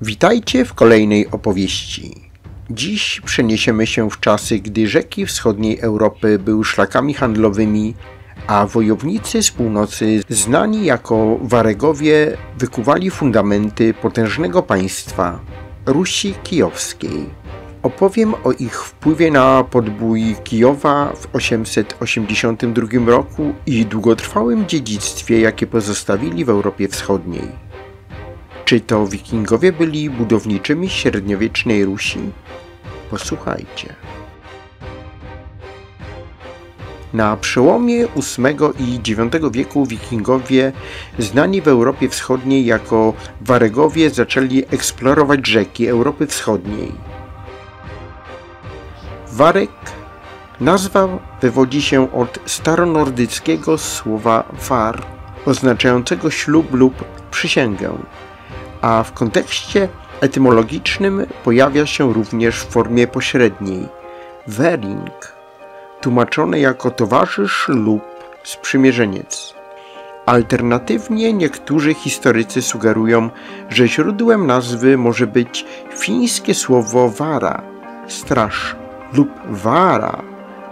Witajcie w kolejnej opowieści. Dziś przeniesiemy się w czasy, gdy rzeki wschodniej Europy były szlakami handlowymi, a wojownicy z północy, znani jako Waregowie, wykuwali fundamenty potężnego państwa Rusi Kijowskiej. Opowiem o ich wpływie na podbój Kijowa w 882 roku i długotrwałym dziedzictwie, jakie pozostawili w Europie Wschodniej. Czy to wikingowie byli budowniczymi średniowiecznej Rusi? Posłuchajcie. Na przełomie VIII i IX wieku wikingowie, znani w Europie Wschodniej jako Waregowie, zaczęli eksplorować rzeki Europy Wschodniej. Wareg, nazwa wywodzi się od staronordyckiego słowa var, oznaczającego ślub lub przysięgę, a w kontekście etymologicznym pojawia się również w formie pośredniej wering, tłumaczone jako towarzysz lub sprzymierzeniec. Alternatywnie niektórzy historycy sugerują, że źródłem nazwy może być fińskie słowo vara, straż, lub vara,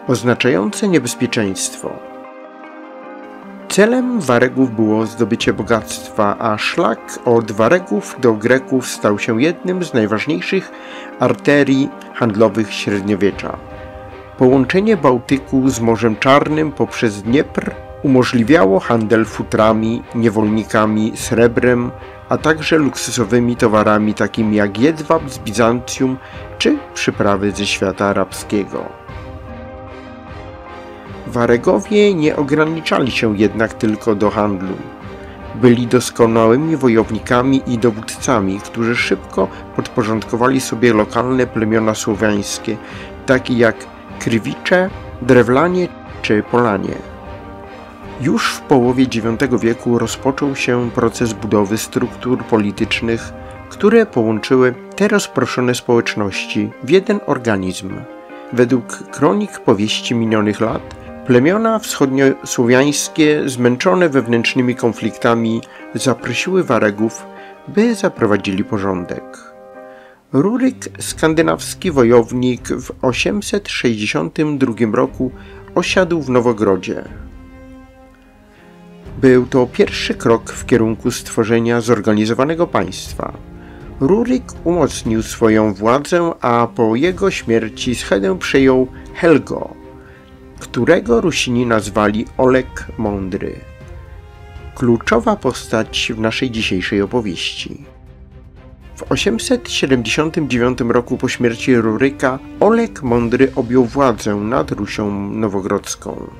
oznaczające niebezpieczeństwo. Celem Waregów było zdobycie bogactwa, a szlak od Waregów do Greków stał się jednym z najważniejszych arterii handlowych średniowiecza. Połączenie Bałtyku z Morzem Czarnym poprzez Dniepr umożliwiało handel futrami, niewolnikami, srebrem, a także luksusowymi towarami takimi jak jedwab z Bizancjum czy przyprawy ze świata arabskiego. Waregowie nie ograniczali się jednak tylko do handlu. Byli doskonałymi wojownikami i dowódcami, którzy szybko podporządkowali sobie lokalne plemiona słowiańskie, takie jak Krywicze, Drewlanie czy Polanie. Już w połowie IX wieku rozpoczął się proces budowy struktur politycznych, które połączyły te rozproszone społeczności w jeden organizm. Według kronik powieści minionych lat, plemiona wschodniosłowiańskie, zmęczone wewnętrznymi konfliktami, zaprosiły Waregów, by zaprowadzili porządek. Ruryk, skandynawski wojownik, w 862 roku osiadł w Nowogrodzie. Był to pierwszy krok w kierunku stworzenia zorganizowanego państwa. Ruryk umocnił swoją władzę, a po jego śmierci schedę przejął Helgo, którego Rusini nazwali Oleg Mądry. Kluczowa postać w naszej dzisiejszej opowieści. W 879 roku po śmierci Ruryka Oleg Mądry objął władzę nad Rusią Nowogrodzką.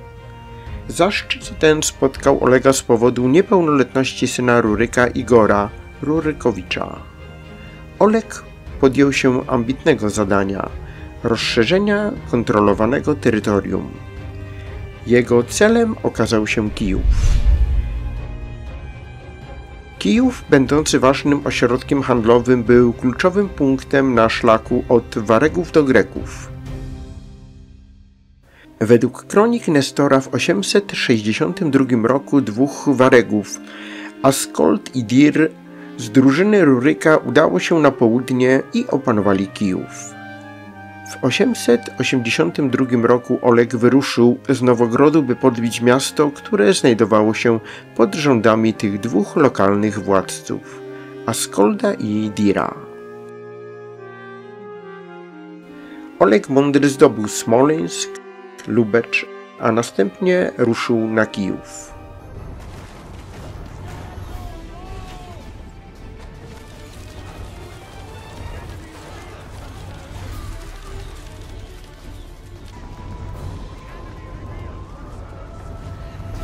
Zaszczyt ten spotkał Olega z powodu niepełnoletności syna Ruryka Igora Rurykowicza. Oleg podjął się ambitnego zadania – rozszerzenia kontrolowanego terytorium. Jego celem okazał się Kijów. Kijów, będący ważnym ośrodkiem handlowym, był kluczowym punktem na szlaku od Waregów do Greków. Według kronik Nestora w 862 roku dwóch Waregów, Askold i Dir, z drużyny Ruryka udało się na południe i opanowali Kijów. W 882 roku Oleg wyruszył z Nowogrodu, by podbić miasto, które znajdowało się pod rządami tych dwóch lokalnych władców, Askolda i Dira. Oleg Mądry zdobył Smoleńsk, Lubecz, a następnie ruszył na Kijów.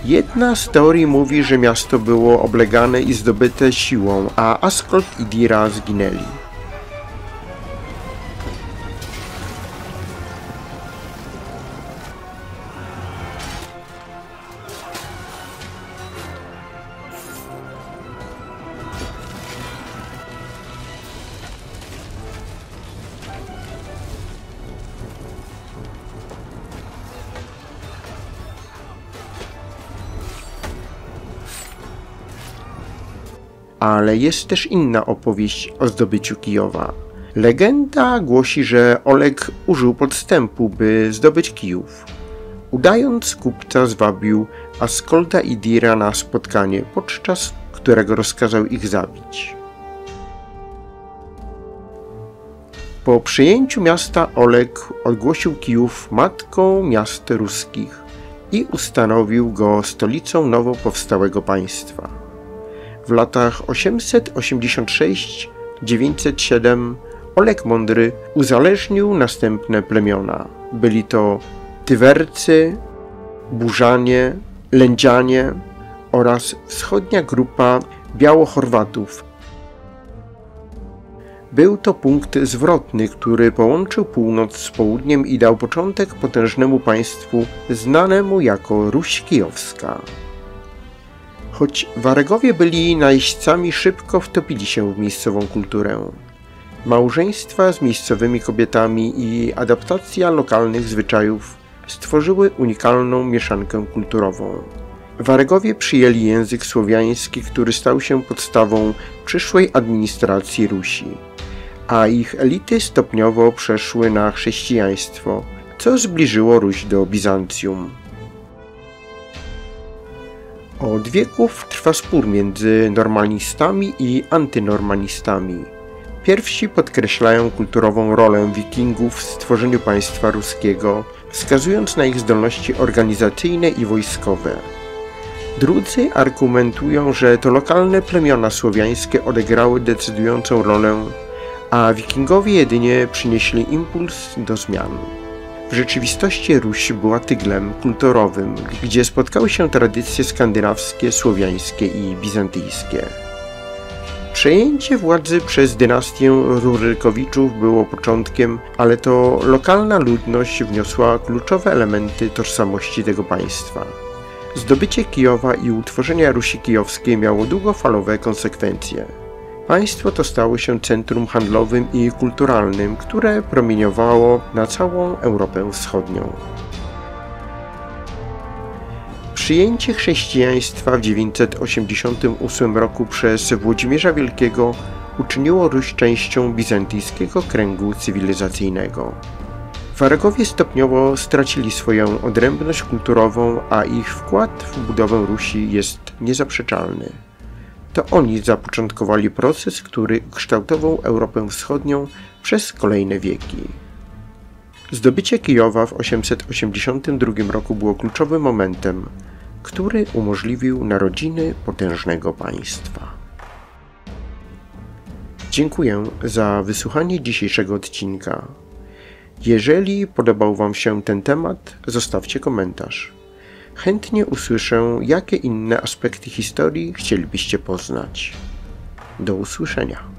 Jedna z teorii mówi, że miasto było oblegane i zdobyte siłą, a Askold i Dira zginęli. ale jest też inna opowieść o zdobyciu Kijowa. Legenda głosi, że Oleg użył podstępu, by zdobyć Kijów. Udając kupca, zwabił Askolda i Dira na spotkanie, podczas którego rozkazał ich zabić. Po przyjęciu miasta Oleg ogłosił Kijów matką miast ruskich i ustanowił go stolicą nowo powstałego państwa. W latach 886–907 Oleg Mądry uzależnił następne plemiona. Byli to Tywercy, Burzanie, Lędzianie oraz wschodnia grupa Białochorwatów. Był to punkt zwrotny, który połączył północ z południem i dał początek potężnemu państwu znanemu jako Ruś Kijowska. Choć Waregowie byli najeźdźcami, szybko wtopili się w miejscową kulturę. Małżeństwa z miejscowymi kobietami i adaptacja lokalnych zwyczajów stworzyły unikalną mieszankę kulturową. Waregowie przyjęli język słowiański, który stał się podstawą przyszłej administracji Rusi, a ich elity stopniowo przeszły na chrześcijaństwo, co zbliżyło Ruś do Bizancjum. Od wieków trwa spór między normalistami i antynormalistami. Pierwsi podkreślają kulturową rolę Wikingów w stworzeniu państwa ruskiego, wskazując na ich zdolności organizacyjne i wojskowe. Drudzy argumentują, że to lokalne plemiona słowiańskie odegrały decydującą rolę, a Wikingowie jedynie przynieśli impuls do zmian. W rzeczywistości Ruś była tyglem kulturowym, gdzie spotkały się tradycje skandynawskie, słowiańskie i bizantyjskie. Przejęcie władzy przez dynastię Rurykowiczów było początkiem, ale to lokalna ludność wniosła kluczowe elementy tożsamości tego państwa. Zdobycie Kijowa i utworzenie Rusi Kijowskiej miało długofalowe konsekwencje. Państwo to stało się centrum handlowym i kulturalnym, które promieniowało na całą Europę Wschodnią. Przyjęcie chrześcijaństwa w 988 roku przez Włodzimierza Wielkiego uczyniło Ruś częścią bizantyjskiego kręgu cywilizacyjnego. Waregowie stopniowo stracili swoją odrębność kulturową, a ich wkład w budowę Rusi jest niezaprzeczalny. To oni zapoczątkowali proces, który kształtował Europę Wschodnią przez kolejne wieki. Zdobycie Kijowa w 882 roku było kluczowym momentem, który umożliwił narodziny potężnego państwa. Dziękuję za wysłuchanie dzisiejszego odcinka. Jeżeli podobał Wam się ten temat, zostawcie komentarz. Chętnie usłyszę, jakie inne aspekty historii chcielibyście poznać. Do usłyszenia.